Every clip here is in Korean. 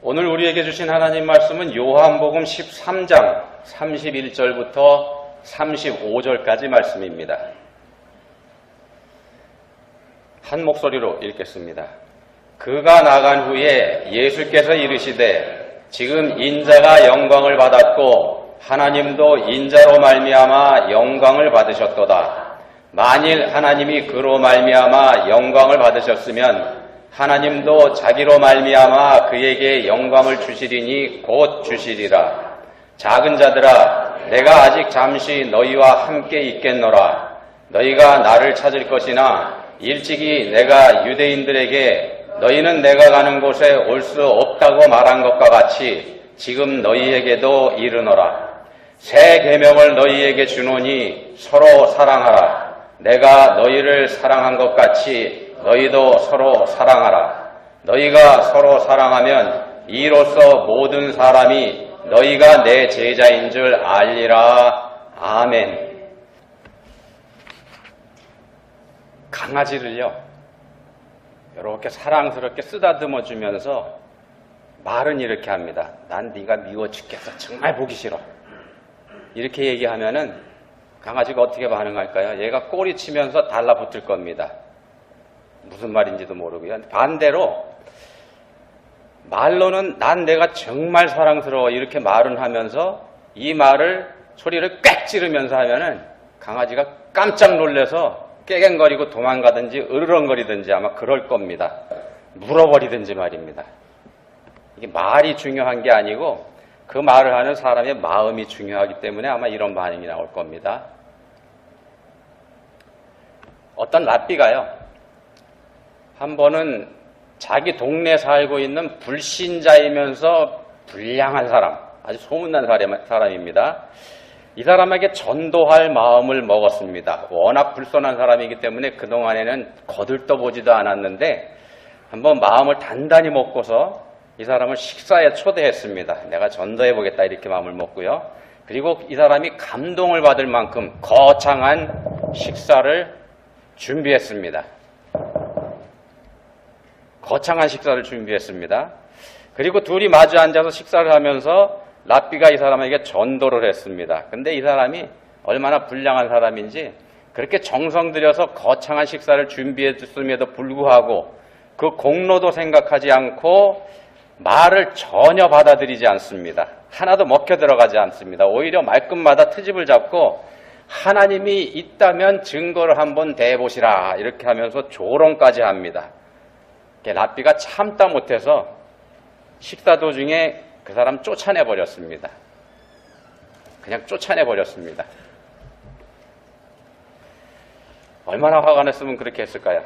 오늘 우리에게 주신 하나님 말씀은 요한복음 13장 31절부터 35절까지 말씀입니다. 한 목소리로 읽겠습니다. 그가 나간 후에 예수께서 이르시되 지금 인자가 영광을 받았고 하나님도 인자로 말미암아 영광을 받으셨도다. 만일 하나님이 그로 말미암아 영광을 받으셨으면 하나님도 자기로 말미암아 그에게 영광을 주시리니 곧 주시리라. 작은 자들아, 내가 아직 잠시 너희와 함께 있겠노라. 너희가 나를 찾을 것이나 일찍이 내가 유대인들에게 너희는 내가 가는 곳에 올 수 없다고 말한 것과 같이 지금 너희에게도 이르노라. 새 계명을 너희에게 주노니 서로 사랑하라. 내가 너희를 사랑한 것 같이 너희도 서로 사랑하라. 너희가 서로 사랑하면 이로써 모든 사람이 너희가 내 제자인 줄 알리라. 아멘. 강아지를요, 이렇게 사랑스럽게 쓰다듬어 주면서 말은 이렇게 합니다. 난 네가 미워 죽겠어. 정말 보기 싫어. 이렇게 얘기하면은 강아지가 어떻게 반응할까요? 얘가 꼬리 치면서 달라붙을 겁니다. 무슨 말인지도 모르고요. 반대로 말로는 난 내가 정말 사랑스러워 이렇게 말은 하면서 이 말을 소리를 꽥 지르면서 하면은 강아지가 깜짝 놀라서 깨갱거리고 도망가든지 으르렁거리든지 아마 그럴 겁니다. 물어버리든지 말입니다. 이게 말이 중요한 게 아니고 그 말을 하는 사람의 마음이 중요하기 때문에 아마 이런 반응이 나올 겁니다. 어떤 랍비가요, 한 번은 자기 동네에 살고 있는 불신자이면서 불량한 사람, 아주 소문난 사람입니다. 이 사람에게 전도할 마음을 먹었습니다. 워낙 불손한 사람이기 때문에 그동안에는 거들떠보지도 않았는데 한번 마음을 단단히 먹고서 이 사람을 식사에 초대했습니다. 내가 전도해보겠다 이렇게 마음을 먹고요. 그리고 이 사람이 감동을 받을 만큼 거창한 식사를 준비했습니다. 거창한 식사를 준비했습니다. 그리고 둘이 마주 앉아서 식사를 하면서 랍비가 이 사람에게 전도를 했습니다. 근데 이 사람이 얼마나 불량한 사람인지 그렇게 정성 들여서 거창한 식사를 준비했음에도 불구하고 그 공로도 생각하지 않고 말을 전혀 받아들이지 않습니다. 하나도 먹혀 들어가지 않습니다. 오히려 말끝마다 트집을 잡고 하나님이 있다면 증거를 한번 대보시라 이렇게 하면서 조롱까지 합니다. 랍비가 참다 못해서 식사 도중에 그 사람 쫓아내버렸습니다. 그냥 쫓아내버렸습니다. 얼마나 화가 났으면 그렇게 했을까요?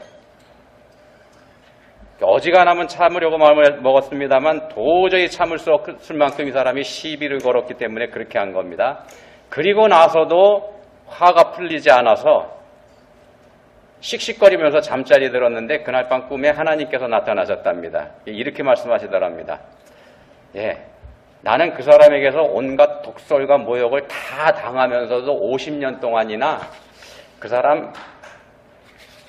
어지간하면 참으려고 마음을 먹었습니다만 도저히 참을 수 없을 만큼 이 사람이 시비를 걸었기 때문에 그렇게 한 겁니다. 그리고 나서도 화가 풀리지 않아서 씩씩거리면서 잠자리 들었는데 그날 밤 꿈에 하나님께서 나타나셨답니다. 이렇게 말씀하시더랍니다. 나는 그 사람에게서 온갖 독설과 모욕을 다 당하면서도 50년 동안이나 그 사람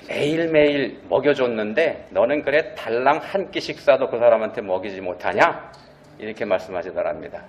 매일매일 먹여줬는데 너는 그래 달랑 한 끼 식사도 그 사람한테 먹이지 못하냐? 이렇게 말씀하시더랍니다.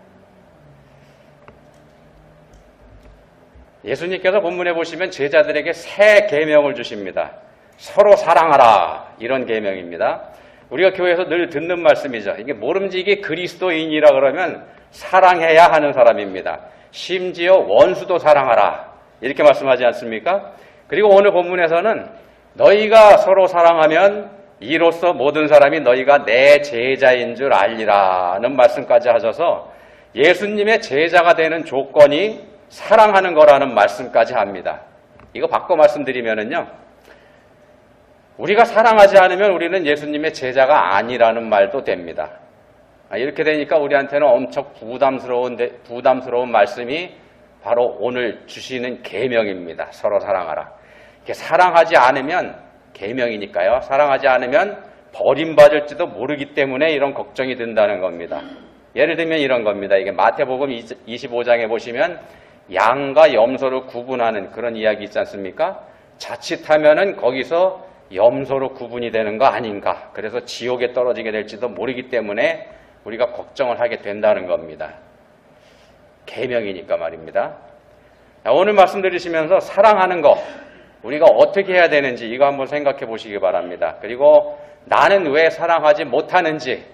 예수님께서 본문에 보시면 제자들에게 새 계명을 주십니다. 서로 사랑하라 이런 계명입니다. 우리가 교회에서 늘 듣는 말씀이죠. 이게 모름지기 그리스도인이라 그러면 사랑해야 하는 사람입니다. 심지어 원수도 사랑하라 이렇게 말씀하지 않습니까? 그리고 오늘 본문에서는 너희가 서로 사랑하면 이로써 모든 사람이 너희가 내 제자인 줄 알리라는 말씀까지 하셔서 예수님의 제자가 되는 조건이 사랑하는 거라는 말씀까지 합니다. 이거 바꿔 말씀드리면은요, 우리가 사랑하지 않으면 우리는 예수님의 제자가 아니라는 말도 됩니다. 이렇게 되니까 우리한테는 엄청 부담스러운 말씀이 바로 오늘 주시는 계명입니다. 서로 사랑하라. 사랑하지 않으면 계명이니까요. 사랑하지 않으면 버림받을지도 모르기 때문에 이런 걱정이 든다는 겁니다. 예를 들면 이런 겁니다. 이게 마태복음 25장에 보시면 양과 염소를 구분하는 그런 이야기 있지 않습니까? 자칫하면은 거기서 염소로 구분이 되는 거 아닌가. 그래서 지옥에 떨어지게 될지도 모르기 때문에 우리가 걱정을 하게 된다는 겁니다. 계명이니까 말입니다. 오늘 말씀 들으시면서 사랑하는 거 우리가 어떻게 해야 되는지 이거 한번 생각해 보시기 바랍니다. 그리고 나는 왜 사랑하지 못하는지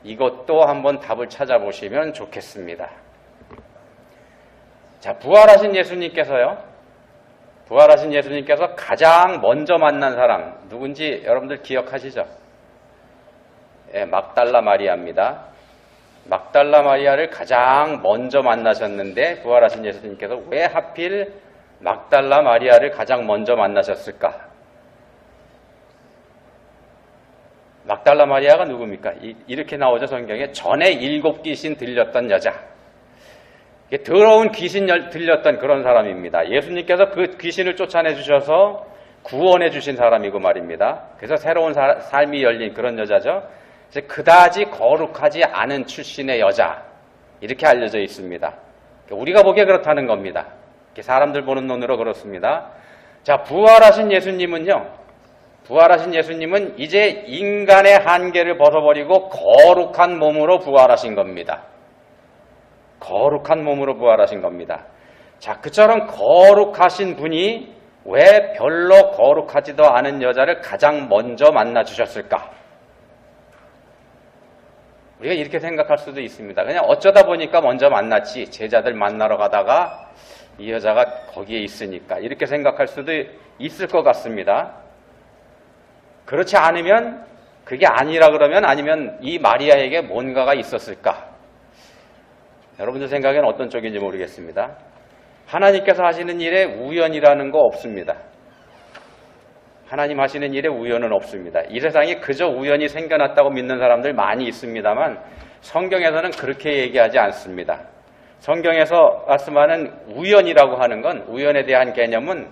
이것도 한번 답을 찾아보시면 좋겠습니다. 자, 부활하신 예수님께서 가장 먼저 만난 사람 누군지 여러분들 기억하시죠? 예, 막달라 마리아입니다. 막달라 마리아를 가장 먼저 만나셨는데 부활하신 예수님께서 왜 하필 막달라 마리아를 가장 먼저 만나셨을까? 막달라 마리아가 누굽니까? 이렇게 나오죠, 성경에. 전에 7 귀신 들렸던 여자. 더러운 귀신 들렸던 그런 사람입니다. 예수님께서 그 귀신을 쫓아내 주셔서 구원해 주신 사람이고 말입니다. 그래서 새로운 삶이 열린 그런 여자죠. 그다지 거룩하지 않은 출신의 여자 이렇게 알려져 있습니다. 우리가 보기에 그렇다는 겁니다. 사람들 보는 눈으로 그렇습니다. 자, 부활하신 예수님은 이제 인간의 한계를 벗어버리고 거룩한 몸으로 부활하신 겁니다. 거룩한 몸으로 부활하신 겁니다. 자, 그처럼 거룩하신 분이 왜 별로 거룩하지도 않은 여자를 가장 먼저 만나 주셨을까? 우리가 이렇게 생각할 수도 있습니다. 그냥 어쩌다 보니까 먼저 만났지, 제자들 만나러 가다가 이 여자가 거기에 있으니까 이렇게 생각할 수도 있을 것 같습니다. 그렇지 않으면, 그게 아니라 그러면, 아니면 이 마리아에게 뭔가가 있었을까? 여러분들 생각에는 어떤 쪽인지 모르겠습니다. 하나님께서 하시는 일에 우연이라는 거 없습니다. 하나님 하시는 일에 우연은 없습니다. 이 세상에 그저 우연이 생겨났다고 믿는 사람들 많이 있습니다만 성경에서는 그렇게 얘기하지 않습니다. 성경에서 말씀하는 우연이라고 하는 건, 우연에 대한 개념은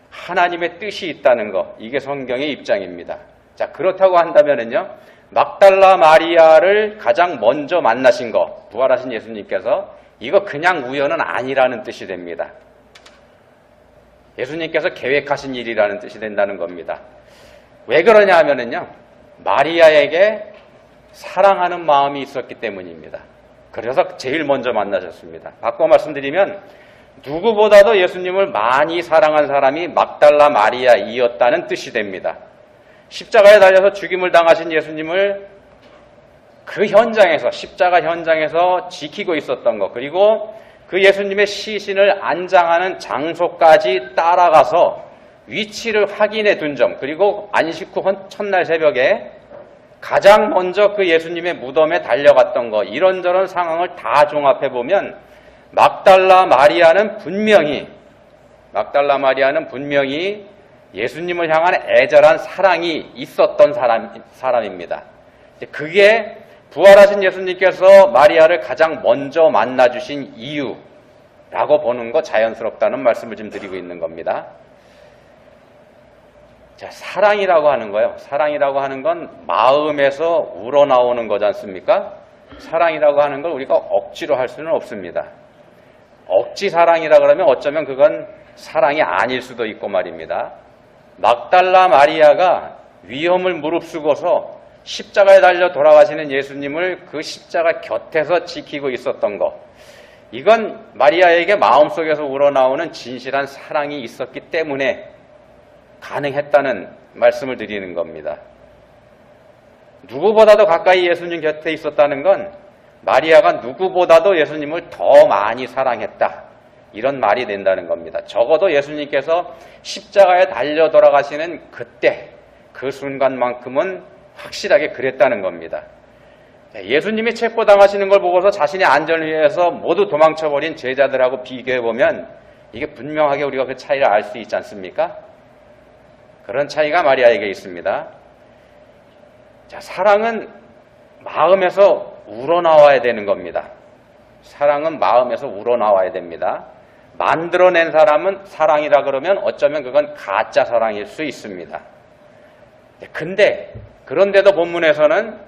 하나님의 뜻이 있다는 거, 이게 성경의 입장입니다. 자, 그렇다고 한다면은요, 막달라 마리아를 가장 먼저 만나신 거, 부활하신 예수님께서, 이거 그냥 우연은 아니라는 뜻이 됩니다. 예수님께서 계획하신 일이라는 뜻이 된다는 겁니다. 왜 그러냐 하면은요, 마리아에게 사랑하는 마음이 있었기 때문입니다. 그래서 제일 먼저 만나셨습니다. 바꿔 말씀드리면 누구보다도 예수님을 많이 사랑한 사람이 막달라 마리아이었다는 뜻이 됩니다. 십자가에 달려서 죽임을 당하신 예수님을 그 현장에서, 십자가 현장에서 지키고 있었던 것, 그리고 그 예수님의 시신을 안장하는 장소까지 따라가서 위치를 확인해 둔 점, 그리고 안식 후 첫날 새벽에 가장 먼저 그 예수님의 무덤에 달려갔던 것, 이런저런 상황을 다 종합해 보면 막달라 마리아는 분명히 예수님을 향한 애절한 사랑이 있었던 사람입니다. 그게 부활하신 예수님께서 마리아를 가장 먼저 만나주신 이유라고 보는 거 자연스럽다는 말씀을 지금 드리고 있는 겁니다. 자, 사랑이라고 하는 건 마음에서 우러나오는 거지 않습니까? 사랑이라고 하는 걸 우리가 억지로 할 수는 없습니다. 억지 사랑이라 그러면 어쩌면 그건 사랑이 아닐 수도 있고 말입니다. 막달라 마리아가 위험을 무릅쓰고서 십자가에 달려 돌아가시는 예수님을 그 십자가 곁에서 지키고 있었던 것, 이건 마리아에게 마음속에서 우러나오는 진실한 사랑이 있었기 때문에 가능했다는 말씀을 드리는 겁니다. 누구보다도 가까이 예수님 곁에 있었다는 건 마리아가 누구보다도 예수님을 더 많이 사랑했다, 이런 말이 된다는 겁니다. 적어도 예수님께서 십자가에 달려 돌아가시는 그때, 그 순간만큼은 확실하게 그랬다는 겁니다. 예수님이 체포당하시는 걸 보고서 자신의 안전을 위해서 모두 도망쳐버린 제자들하고 비교해보면 이게 분명하게 우리가 그 차이를 알 수 있지 않습니까? 그런 차이가 마리아에게 있습니다. 자, 사랑은 마음에서 우러나와야 되는 겁니다. 사랑은 마음에서 우러나와야 됩니다. 만들어낸 사람은 사랑이라 그러면 어쩌면 그건 가짜 사랑일 수 있습니다. 그런데도 본문에서는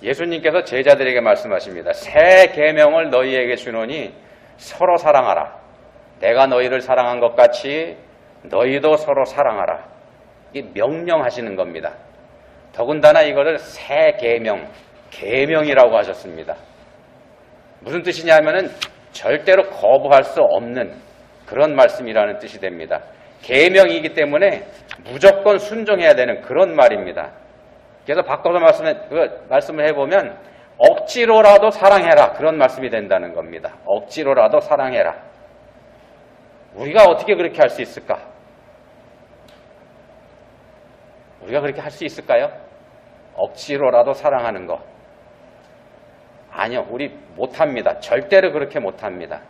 예수님께서 제자들에게 말씀하십니다. 새 계명을 너희에게 주노니 서로 사랑하라. 내가 너희를 사랑한 것 같이 너희도 서로 사랑하라. 이게 명령하시는 겁니다. 더군다나 이거를 새 계명, 계명이라고 하셨습니다. 무슨 뜻이냐면은 절대로 거부할 수 없는 그런 말씀이라는 뜻이 됩니다. 계명이기 때문에 무조건 순종해야 되는 그런 말입니다. 그래서 바꿔서 말씀을 해보면 억지로라도 사랑해라, 그런 말씀이 된다는 겁니다. 억지로라도 사랑해라. 우리가 어떻게 그렇게 할 수 있을까? 우리가 그렇게 할 수 있을까요? 억지로라도 사랑하는 거. 아니요, 우리 못합니다. 절대로 그렇게 못합니다.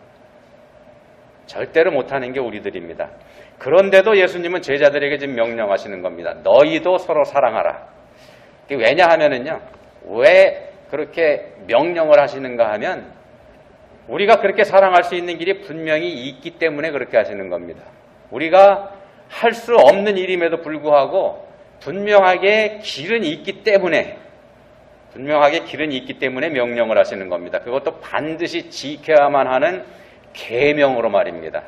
절대로 못하는 게 우리들입니다. 그런데도 예수님은 제자들에게 지금 명령하시는 겁니다. 너희도 서로 사랑하라. 왜냐하면은요, 왜 그렇게 명령을 하시는가 하면 우리가 그렇게 사랑할 수 있는 길이 분명히 있기 때문에 그렇게 하시는 겁니다. 우리가 할 수 없는 일임에도 불구하고 분명하게 길은 있기 때문에 명령을 하시는 겁니다. 그것도 반드시 지켜야만 하는 계명으로 말입니다.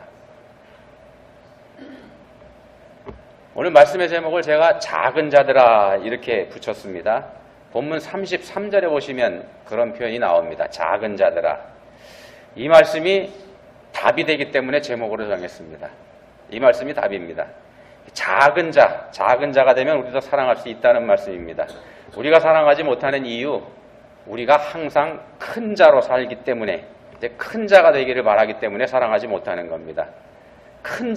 오늘 말씀의 제목을 제가 작은 자들아 이렇게 붙였습니다. 본문 33절에 보시면 그런 표현이 나옵니다. 작은 자들아. 이 말씀이 답이 되기 때문에 제목으로 정했습니다. 이 말씀이 답입니다. 작은 자가 되면 우리도 사랑할 수 있다는 말씀입니다. 우리가 사랑하지 못하는 이유, 우리가 항상 큰 자로 살기 때문에, 큰 자가 되기를 바라기 때문에 사랑하지 못하는 겁니다. 큰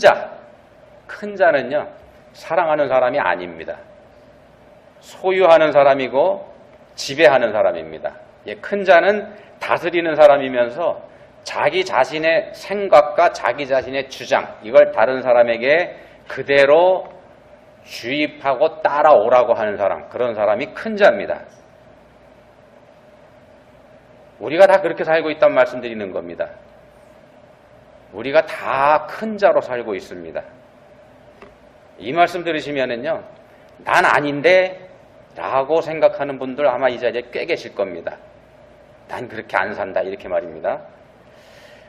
자는요, 사랑하는 사람이 아닙니다. 소유하는 사람이고 지배하는 사람입니다. 큰 자는 다스리는 사람이면서 자기 자신의 생각과 자기 자신의 주장, 이걸 다른 사람에게 그대로 주입하고 따라오라고 하는 사람, 그런 사람이 큰 자입니다. 우리가 다 그렇게 살고 있다는 말씀드리는 겁니다. 우리가 다 큰 자로 살고 있습니다. 이 말씀 들으시면은요, 난 아닌데 라고 생각하는 분들 아마 이 자리에 꽤 계실 겁니다. 난 그렇게 안 산다, 이렇게 말입니다.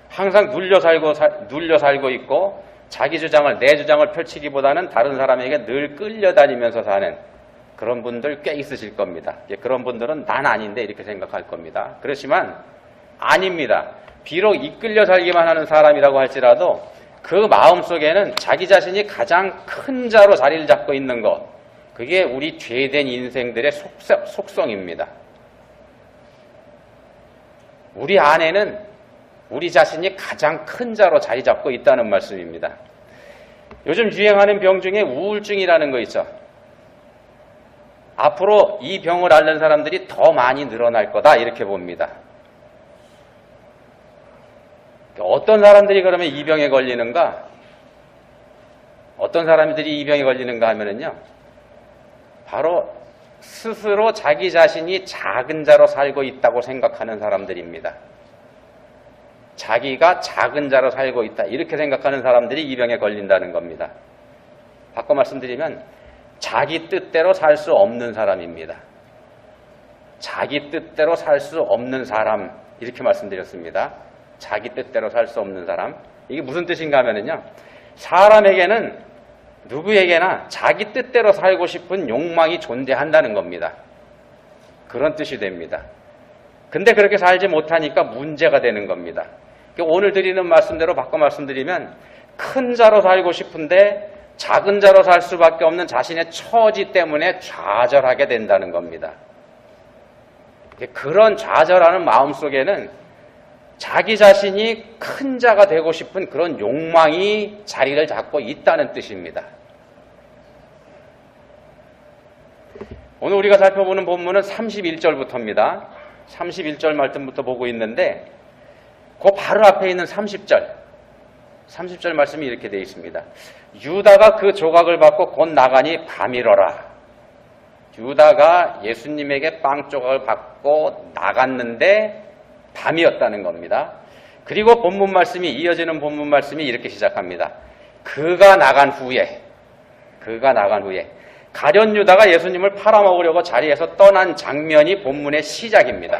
항상 눌려 살고 있고 자기 주장을, 내 주장을 펼치기보다는 다른 사람에게 늘 끌려다니면서 사는 그런 분들 꽤 있으실 겁니다. 그런 분들은 난 아닌데 이렇게 생각할 겁니다. 그렇지만 아닙니다. 비록 이끌려 살기만 하는 사람이라고 할지라도 그 마음속에는 자기 자신이 가장 큰 자로 자리를 잡고 있는 것, 그게 우리 죄된 인생들의 속성입니다. 우리 안에는 우리 자신이 가장 큰 자로 자리 잡고 있다는 말씀입니다. 요즘 유행하는 병 중에 우울증이라는 거 있죠. 앞으로 이 병을 앓는 사람들이 더 많이 늘어날 거다, 이렇게 봅니다. 어떤 사람들이 그러면 이 병에 걸리는가? 어떤 사람들이 이 병에 걸리는가 하면은요, 바로 스스로 자기 자신이 작은 자로 살고 있다고 생각하는 사람들입니다. 자기가 작은 자로 살고 있다, 이렇게 생각하는 사람들이 이 병에 걸린다는 겁니다. 바꿔 말씀드리면 자기 뜻대로 살 수 없는 사람입니다. 자기 뜻대로 살 수 없는 사람, 이렇게 말씀드렸습니다. 자기 뜻대로 살 수 없는 사람. 이게 무슨 뜻인가 하면은요, 사람에게는 누구에게나 자기 뜻대로 살고 싶은 욕망이 존재한다는 겁니다. 그런 뜻이 됩니다. 근데 그렇게 살지 못하니까 문제가 되는 겁니다. 오늘 드리는 말씀대로 바꿔 말씀드리면 큰 자로 살고 싶은데 작은 자로 살 수밖에 없는 자신의 처지 때문에 좌절하게 된다는 겁니다. 그런 좌절하는 마음속에는 자기 자신이 큰 자가 되고 싶은 그런 욕망이 자리를 잡고 있다는 뜻입니다. 오늘 우리가 살펴보는 본문은 31절부터입니다. 31절 말씀부터 보고 있는데 그 바로 앞에 있는 30절 말씀이 이렇게 되어 있습니다. 유다가 그 조각을 받고 곧 나가니 밤이러라. 유다가 예수님에게 빵 조각을 받고 나갔는데 밤이었다는 겁니다. 그리고 본문 말씀이, 이어지는 본문 말씀이 이렇게 시작합니다. 그가 나간 후에 가룟 유다가 예수님을 팔아먹으려고 자리에서 떠난 장면이 본문의 시작입니다.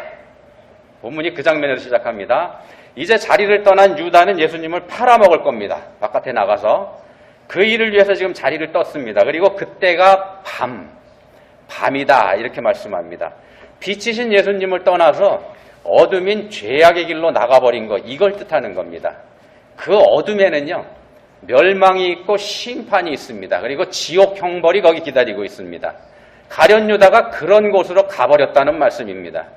본문이 그 장면에서 시작합니다. 이제 자리를 떠난 유다는 예수님을 팔아먹을 겁니다. 바깥에 나가서 그 일을 위해서 지금 자리를 떴습니다. 그리고 그때가 밤이다, 이렇게 말씀합니다. 빛이신 예수님을 떠나서 어둠인 죄악의 길로 나가버린 것, 이걸 뜻하는 겁니다. 그 어둠에는요, 멸망이 있고 심판이 있습니다. 그리고 지옥 형벌이 거기 기다리고 있습니다. 가룟 유다가 그런 곳으로 가버렸다는 말씀입니다.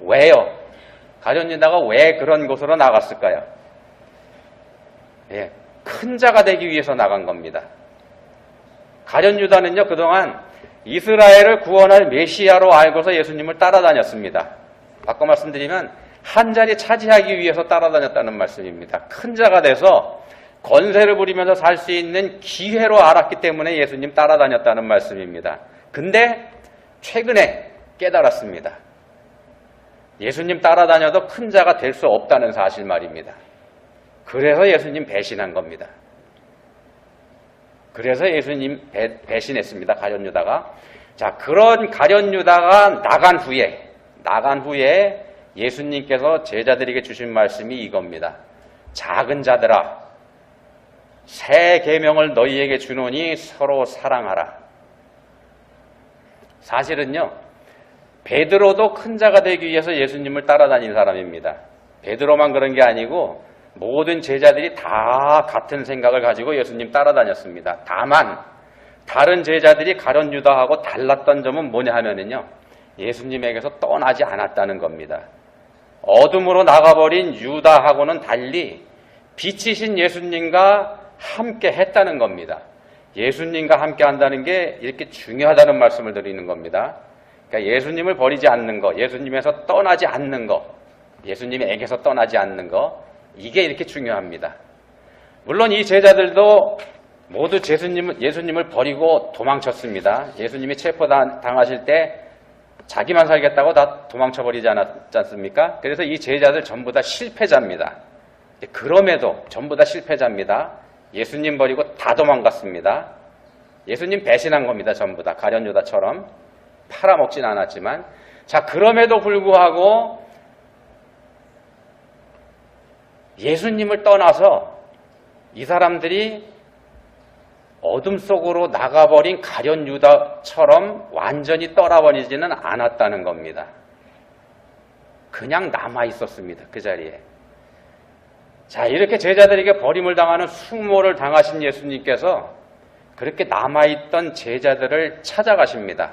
왜요? 가룟 유다가 왜 그런 곳으로 나갔을까요? 예, 큰 자가 되기 위해서 나간 겁니다. 가룟 유다는요, 그동안 이스라엘을 구원할 메시아로 알고서 예수님을 따라다녔습니다. 바꿔 말씀드리면 한 자리 차지하기 위해서 따라다녔다는 말씀입니다. 큰 자가 돼서 권세를 부리면서 살 수 있는 기회로 알았기 때문에 예수님 따라다녔다는 말씀입니다. 근데 최근에 깨달았습니다. 예수님 따라다녀도 큰 자가 될 수 없다는 사실 말입니다. 그래서 예수님 배신한 겁니다. 그래서 예수님 배신했습니다. 가룟 유다가. 자, 그런 가룟 유다가 나간 후에 예수님께서 제자들에게 주신 말씀이 이겁니다. 작은 자들아, 새 계명을 너희에게 주노니 서로 사랑하라. 사실은요, 베드로도 큰 자가 되기 위해서 예수님을 따라다닌 사람입니다. 베드로만 그런 게 아니고 모든 제자들이 다 같은 생각을 가지고 예수님 따라다녔습니다. 다만 다른 제자들이 가룟 유다하고 달랐던 점은 뭐냐 하면은요, 예수님에게서 떠나지 않았다는 겁니다. 어둠으로 나가버린 유다하고는 달리 빛이신 예수님과 함께 했다는 겁니다. 예수님과 함께 한다는 게 이렇게 중요하다는 말씀을 드리는 겁니다. 그러니까 예수님을 버리지 않는 거, 예수님에서 떠나지 않는 거, 예수님에게서 떠나지 않는 거, 이게 이렇게 중요합니다. 물론 이 제자들도 모두 예수님을 버리고 도망쳤습니다. 예수님이 체포당하실 때 자기만 살겠다고 다 도망쳐버리지 않았지 않습니까? 그래서 이 제자들 전부 다 실패자입니다. 그럼에도 전부 다 실패자입니다. 예수님 버리고 다 도망갔습니다. 예수님 배신한 겁니다. 전부 다 가룟 유다처럼 팔아먹진 않았지만, 자, 그럼에도 불구하고 예수님을 떠나서 이 사람들이 어둠 속으로 나가버린 가룟 유다처럼 완전히 떠나버리지는 않았다는 겁니다. 그냥 남아 있었습니다. 그 자리에. 자, 이렇게 제자들에게 버림을 당하는 숙모를 당하신 예수님께서 그렇게 남아있던 제자들을 찾아가십니다.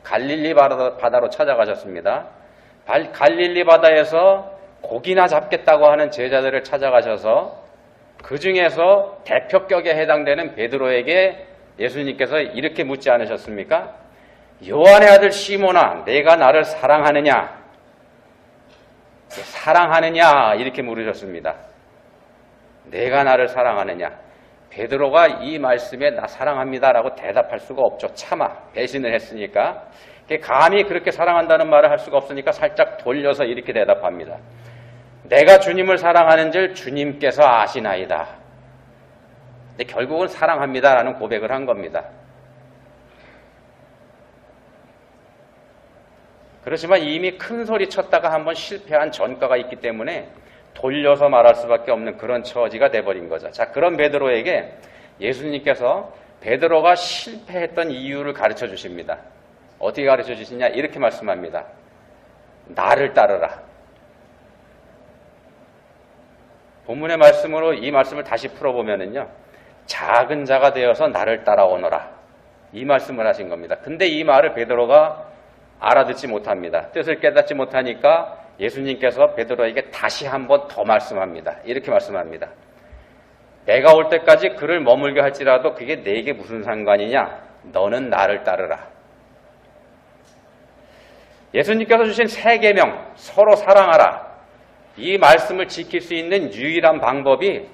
갈릴리 바다로 찾아가셨습니다. 갈릴리 바다에서 고기나 잡겠다고 하는 제자들을 찾아가셔서 그 중에서 대표격에 해당되는 베드로에게 예수님께서 이렇게 묻지 않으셨습니까? 요한의 아들 시몬아, 내가 나를 사랑하느냐? 사랑하느냐? 이렇게 물으셨습니다. 내가 나를 사랑하느냐? 베드로가 이 말씀에 나 사랑합니다라고 대답할 수가 없죠. 차마 배신을 했으니까. 감히 그렇게 사랑한다는 말을 할 수가 없으니까 살짝 돌려서 이렇게 대답합니다. 내가 주님을 사랑하는 줄 주님께서 아시나이다. 근데 결국은 사랑합니다라는 고백을 한 겁니다. 그렇지만 이미 큰 소리 쳤다가 한번 실패한 전과가 있기 때문에 돌려서 말할 수밖에 없는 그런 처지가 돼버린 거죠. 자, 그런 베드로에게 예수님께서 베드로가 실패했던 이유를 가르쳐 주십니다. 어떻게 가르쳐 주시냐? 이렇게 말씀합니다. 나를 따르라. 본문의 말씀으로 이 말씀을 다시 풀어보면은요, 작은 자가 되어서 나를 따라오너라. 이 말씀을 하신 겁니다. 근데 이 말을 베드로가 알아듣지 못합니다. 뜻을 깨닫지 못하니까 예수님께서 베드로에게 다시 한번 더 말씀합니다. 이렇게 말씀합니다. 내가 올 때까지 그를 머물게 할지라도 그게 내게 무슨 상관이냐? 너는 나를 따르라. 예수님께서 주신 새 계명, 서로 사랑하라. 이 말씀을 지킬 수 있는 유일한 방법이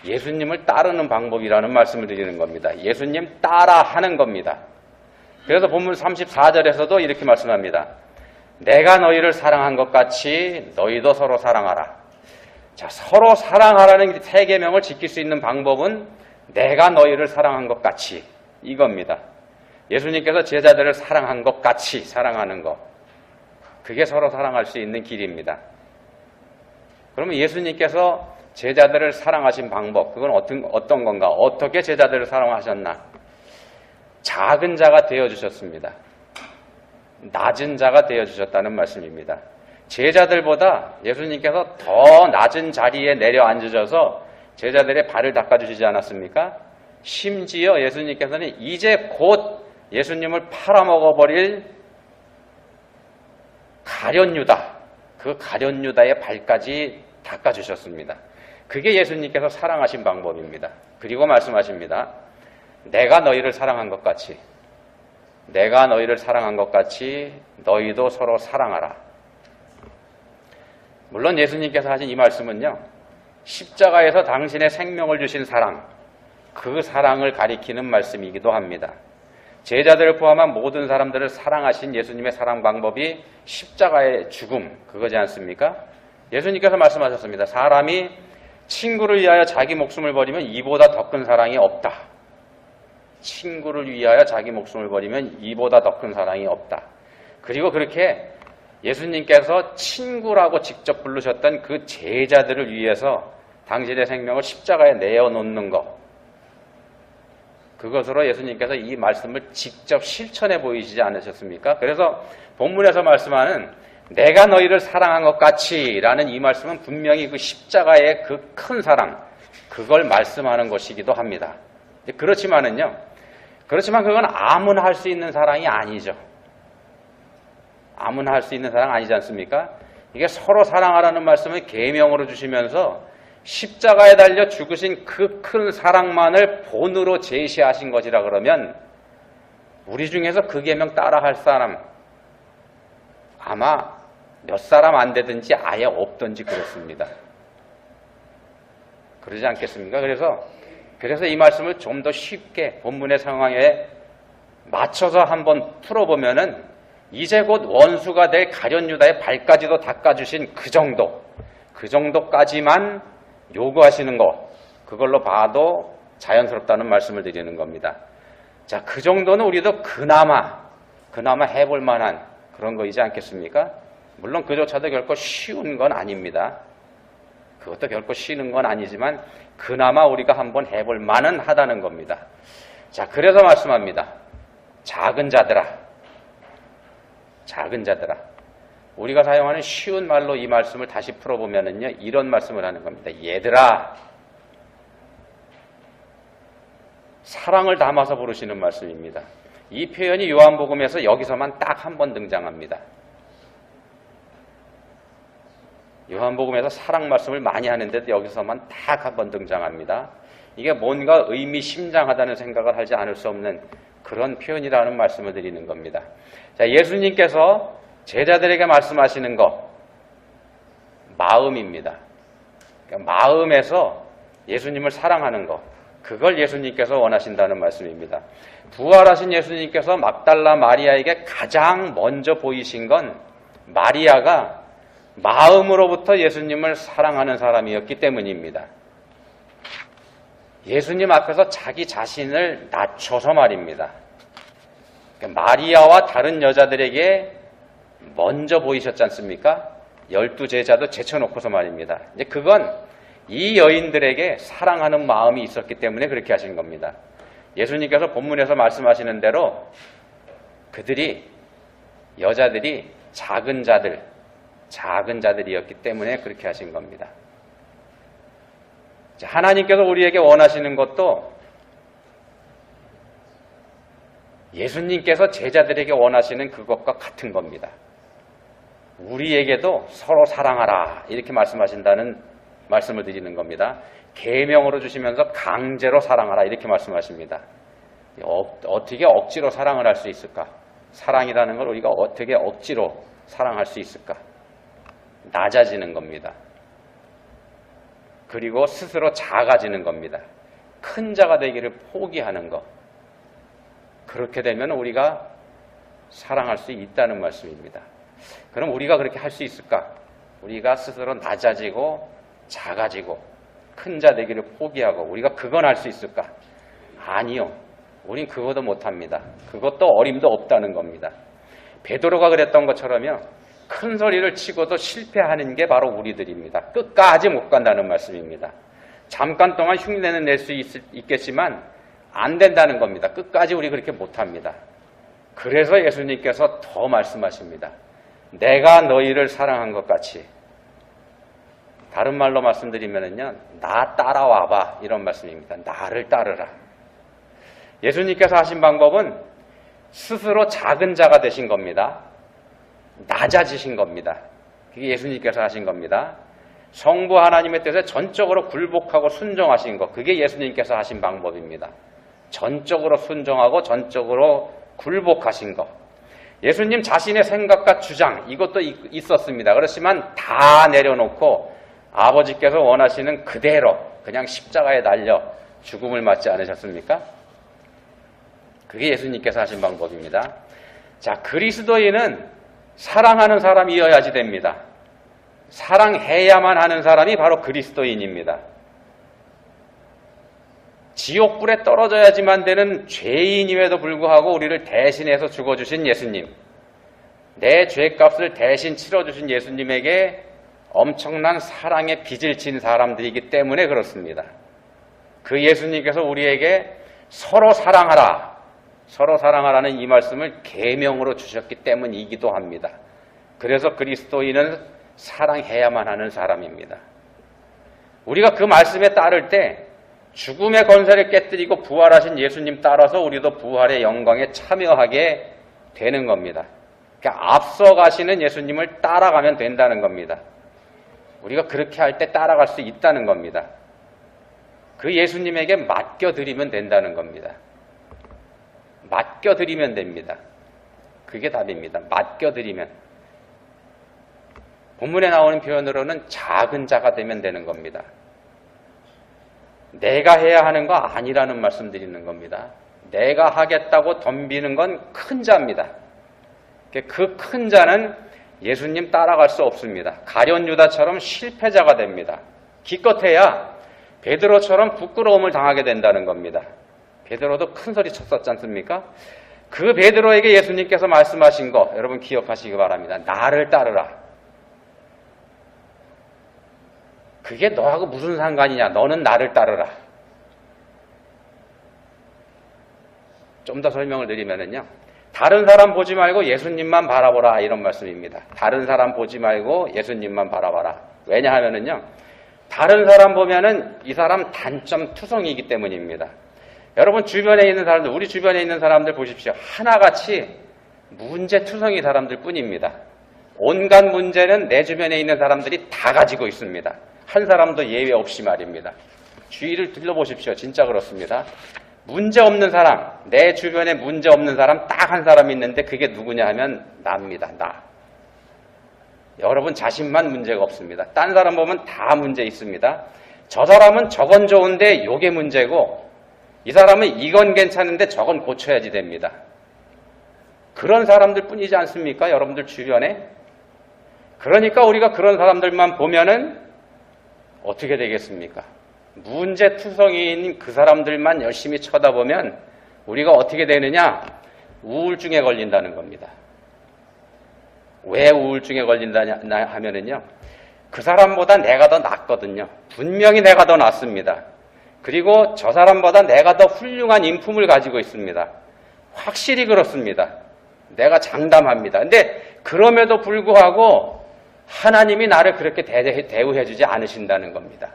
예수님을 따르는 방법이라는 말씀을 드리는 겁니다. 예수님 따라하는 겁니다. 그래서 본문 34절에서도 이렇게 말씀합니다. 내가 너희를 사랑한 것 같이 너희도 서로 사랑하라. 자, 서로 사랑하라는 새 계명을 지킬 수 있는 방법은 내가 너희를 사랑한 것 같이, 이겁니다. 예수님께서 제자들을 사랑한 것 같이 사랑하는 것. 그게 서로 사랑할 수 있는 길입니다. 그러면 예수님께서 제자들을 사랑하신 방법, 그건 어떤 건가? 어떻게 제자들을 사랑하셨나? 작은 자가 되어주셨습니다. 낮은 자가 되어주셨다는 말씀입니다. 제자들보다 예수님께서 더 낮은 자리에 내려앉으셔서 제자들의 발을 닦아주시지 않았습니까? 심지어 예수님께서는 이제 곧 예수님을 팔아먹어버릴 가룟유다, 그 가룟유다의 발까지 닦아주셨습니다. 그게 예수님께서 사랑하신 방법입니다. 그리고 말씀하십니다. 내가 너희를 사랑한 것 같이 너희도 서로 사랑하라. 물론 예수님께서 하신 이 말씀은요, 십자가에서 당신의 생명을 주신 사랑, 그 사랑을 가리키는 말씀이기도 합니다. 제자들을 포함한 모든 사람들을 사랑하신 예수님의 사랑 방법이 십자가의 죽음, 그거지 않습니까? 예수님께서 말씀하셨습니다. 사람이 친구를 위하여 자기 목숨을 버리면 이보다 더 큰 사랑이 없다. 친구를 위하여 자기 목숨을 버리면 이보다 더 큰 사랑이 없다. 그리고 그렇게 예수님께서 친구라고 직접 부르셨던 그 제자들을 위해서 당신의 생명을 십자가에 내어놓는 것, 그것으로 예수님께서 이 말씀을 직접 실천해 보이시지 않으셨습니까? 그래서 본문에서 말씀하는 내가 너희를 사랑한 것 같이 라는 이 말씀은 분명히 그 십자가의 그 큰 사랑, 그걸 말씀하는 것이기도 합니다. 그렇지만 그건 아무나 할 수 있는 사랑이 아니죠. 아무나 할 수 있는 사랑 아니지 않습니까? 이게 서로 사랑하라는 말씀을 계명으로 주시면서 십자가에 달려 죽으신 그 큰 사랑만을 본으로 제시하신 것이라 그러면 우리 중에서 그 계명 따라할 사람 아마 몇 사람 안 되든지 아예 없든지 그렇습니다. 그러지 않겠습니까? 그래서 이 말씀을 좀 더 쉽게 본문의 상황에 맞춰서 한번 풀어보면은 이제 곧 원수가 될 가룟유다의 발까지도 닦아주신 그 정도까지만 요구하시는 것, 그걸로 봐도 자연스럽다는 말씀을 드리는 겁니다. 자, 그 정도는 우리도 그나마 해볼 만한 그런 거이지 않겠습니까? 물론 그조차도 결코 쉬운 건 아닙니다. 그것도 결코 쉬는 건 아니지만 그나마 우리가 한번 해볼 만은 하다는 겁니다. 자, 그래서 말씀합니다. 작은 자들아. 우리가 사용하는 쉬운 말로 이 말씀을 다시 풀어보면은요, 이런 말씀을 하는 겁니다. 얘들아. 사랑을 담아서 부르시는 말씀입니다. 이 표현이 요한복음에서 여기서만 딱 한 번 등장합니다. 요한복음에서 사랑 말씀을 많이 하는데도 여기서만 딱 한 번 등장합니다. 이게 뭔가 의미심장하다는 생각을 하지 않을 수 없는 그런 표현이라는 말씀을 드리는 겁니다. 자, 예수님께서 제자들에게 말씀하시는 것, 마음입니다. 그러니까 마음에서 예수님을 사랑하는 것, 그걸 예수님께서 원하신다는 말씀입니다. 부활하신 예수님께서 막달라 마리아에게 가장 먼저 보이신 건 마리아가 마음으로부터 예수님을 사랑하는 사람이었기 때문입니다. 예수님 앞에서 자기 자신을 낮춰서 말입니다. 그러니까 마리아와 다른 여자들에게 먼저 보이셨지 않습니까? 12제자도 제쳐놓고서 말입니다. 이제 그건 이 여인들에게 사랑하는 마음이 있었기 때문에 그렇게 하신 겁니다. 예수님께서 본문에서 말씀하시는 대로 여자들이 작은 자들이었기 때문에 그렇게 하신 겁니다. 하나님께서 우리에게 원하시는 것도 예수님께서 제자들에게 원하시는 그것과 같은 겁니다. 우리에게도 서로 사랑하라 이렇게 말씀하신다는 말씀을 드리는 겁니다. 계명으로 주시면서 강제로 사랑하라 이렇게 말씀하십니다. 어떻게 억지로 사랑을 할 수 있을까? 사랑이라는 걸 우리가 어떻게 억지로 사랑할 수 있을까? 낮아지는 겁니다. 그리고 스스로 작아지는 겁니다. 큰 자가 되기를 포기하는 것. 그렇게 되면 우리가 사랑할 수 있다는 말씀입니다. 그럼 우리가 그렇게 할 수 있을까? 우리가 스스로 낮아지고 작아지고 큰 자 되기를 포기하고 우리가 그건 할 수 있을까? 아니요. 우린 그것도 못합니다. 그것도 어림도 없다는 겁니다. 베드로가 그랬던 것처럼요. 큰 소리를 치고도 실패하는 게 바로 우리들입니다. 끝까지 못 간다는 말씀입니다. 잠깐 동안 흉내는 낼 수 있겠지만 안 된다는 겁니다. 끝까지 우리 그렇게 못합니다. 그래서 예수님께서 더 말씀하십니다. 내가 너희를 사랑한 것 같이. 다른 말로 말씀드리면은요, 나 따라와봐 이런 말씀입니다. 나를 따르라. 예수님께서 하신 방법은 스스로 작은 자가 되신 겁니다. 낮아지신 겁니다. 그게 예수님께서 하신 겁니다. 성부 하나님의 뜻에 전적으로 굴복하고 순종하신 것, 그게 예수님께서 하신 방법입니다. 전적으로 순종하고 전적으로 굴복하신 것. 예수님 자신의 생각과 주장, 이것도 있었습니다. 그렇지만 다 내려놓고 아버지께서 원하시는 그대로 그냥 십자가에 달려 죽음을 맞지 않으셨습니까? 그게 예수님께서 하신 방법입니다. 자, 그리스도인은 사랑하는 사람이어야지 됩니다. 사랑해야만 하는 사람이 바로 그리스도인입니다. 지옥불에 떨어져야지만 되는 죄인임에도 불구하고 우리를 대신해서 죽어주신 예수님, 내 죄값을 대신 치러주신 예수님에게 엄청난 사랑의 빚을 진 사람들이기 때문에 그렇습니다. 그 예수님께서 우리에게 서로 사랑하라, 서로 사랑하라는 이 말씀을 계명으로 주셨기 때문이기도 합니다. 그래서 그리스도인은 사랑해야만 하는 사람입니다. 우리가 그 말씀에 따를 때 죽음의 권세를 깨뜨리고 부활하신 예수님 따라서 우리도 부활의 영광에 참여하게 되는 겁니다. 그러니까 앞서가시는 예수님을 따라가면 된다는 겁니다. 우리가 그렇게 할 때 따라갈 수 있다는 겁니다. 그 예수님에게 맡겨드리면 된다는 겁니다. 맡겨드리면 됩니다. 그게 답입니다. 맡겨드리면. 본문에 나오는 표현으로는 작은 자가 되면 되는 겁니다. 내가 해야 하는 거 아니라는 말씀 드리는 겁니다. 내가 하겠다고 덤비는 건 큰 자입니다. 그 큰 자는 예수님 따라갈 수 없습니다. 가룟 유다처럼 실패자가 됩니다. 기껏해야 베드로처럼 부끄러움을 당하게 된다는 겁니다. 베드로도 큰 소리 쳤었지 않습니까? 그 베드로에게 예수님께서 말씀하신 거 여러분 기억하시기 바랍니다. 나를 따르라. 그게 너하고 무슨 상관이냐? 너는 나를 따르라. 좀 더 설명을 드리면은요. 다른 사람 보지 말고 예수님만 바라보라 이런 말씀입니다. 다른 사람 보지 말고 예수님만 바라봐라. 왜냐하면은요. 다른 사람 보면은 이 사람 단점 투성이기 때문입니다. 여러분 주변에 있는 사람들, 우리 주변에 있는 사람들 보십시오. 하나같이 문제투성이 사람들 뿐입니다. 온갖 문제는 내 주변에 있는 사람들이 다 가지고 있습니다. 한 사람도 예외 없이 말입니다. 주위를 둘러보십시오. 진짜 그렇습니다. 문제 없는 사람, 내 주변에 문제 없는 사람 딱 한 사람 있는데 그게 누구냐 하면 나입니다. 나. 여러분 자신만 문제가 없습니다. 딴 사람 보면 다 문제 있습니다. 저 사람은 저건 좋은데 요게 문제고 이 사람은 이건 괜찮은데 저건 고쳐야지 됩니다. 그런 사람들 뿐이지 않습니까? 여러분들 주변에. 그러니까 우리가 그런 사람들만 보면은 어떻게 되겠습니까? 문제투성이인 그 사람들만 열심히 쳐다보면 우리가 어떻게 되느냐? 우울증에 걸린다는 겁니다. 왜 우울증에 걸린다냐 하면은요. 그 사람보다 내가 더 낫거든요. 분명히 내가 더 낫습니다. 그리고 저 사람보다 내가 더 훌륭한 인품을 가지고 있습니다. 확실히 그렇습니다. 내가 장담합니다. 근데 그럼에도 불구하고 하나님이 나를 그렇게 대우해주지 않으신다는 겁니다.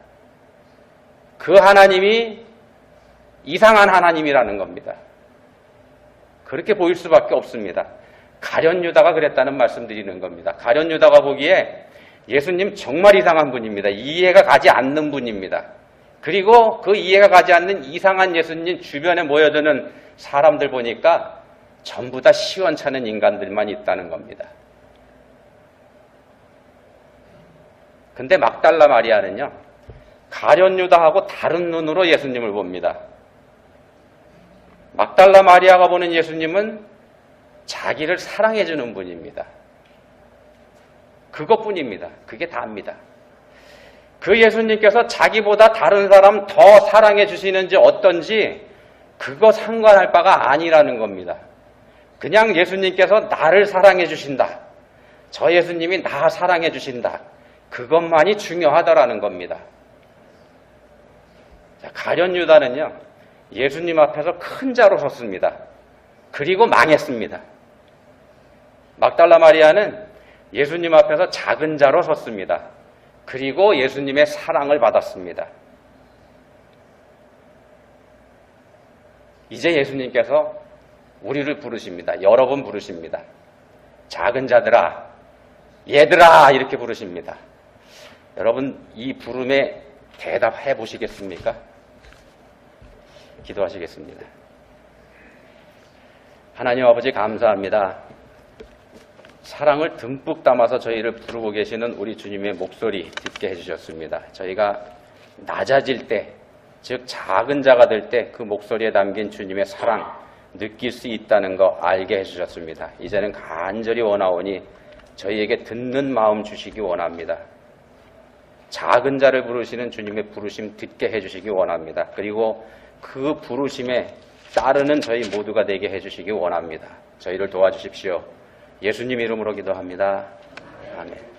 그 하나님이 이상한 하나님이라는 겁니다. 그렇게 보일 수밖에 없습니다. 가룟 유다가 그랬다는 말씀 드리는 겁니다. 가룟 유다가 보기에 예수님 정말 이상한 분입니다. 이해가 가지 않는 분입니다. 그리고 그 이해가 가지 않는 이상한 예수님 주변에 모여드는 사람들 보니까 전부 다 시원찮은 인간들만 있다는 겁니다. 근데 막달라 마리아는요. 가룟 유다하고 다른 눈으로 예수님을 봅니다. 막달라 마리아가 보는 예수님은 자기를 사랑해주는 분입니다. 그것뿐입니다. 그게 다입니다. 그 예수님께서 자기보다 다른 사람 더 사랑해 주시는지 어떤지 그거 상관할 바가 아니라는 겁니다. 그냥 예수님께서 나를 사랑해 주신다. 저 예수님이 나 사랑해 주신다. 그것만이 중요하다라는 겁니다. 가룟 유다는요. 예수님 앞에서 큰 자로 섰습니다. 그리고 망했습니다. 막달라 마리아는 예수님 앞에서 작은 자로 섰습니다. 그리고 예수님의 사랑을 받았습니다. 이제 예수님께서 우리를 부르십니다. 여러 번 부르십니다. 작은 자들아, 얘들아 이렇게 부르십니다. 여러분 이 부름에 대답해 보시겠습니까? 기도하시겠습니다. 하나님 아버지 감사합니다. 사랑을 듬뿍 담아서 저희를 부르고 계시는 우리 주님의 목소리 듣게 해주셨습니다. 저희가 낮아질 때, 즉 작은 자가 될 때 그 목소리에 담긴 주님의 사랑 느낄 수 있다는 거 알게 해주셨습니다. 이제는 간절히 원하오니 저희에게 듣는 마음 주시기 원합니다. 작은 자를 부르시는 주님의 부르심 듣게 해주시기 원합니다. 그리고 그 부르심에 따르는 저희 모두가 되게 해주시기 원합니다. 저희를 도와주십시오. 예수님 이름으로 기도합니다. 아멘.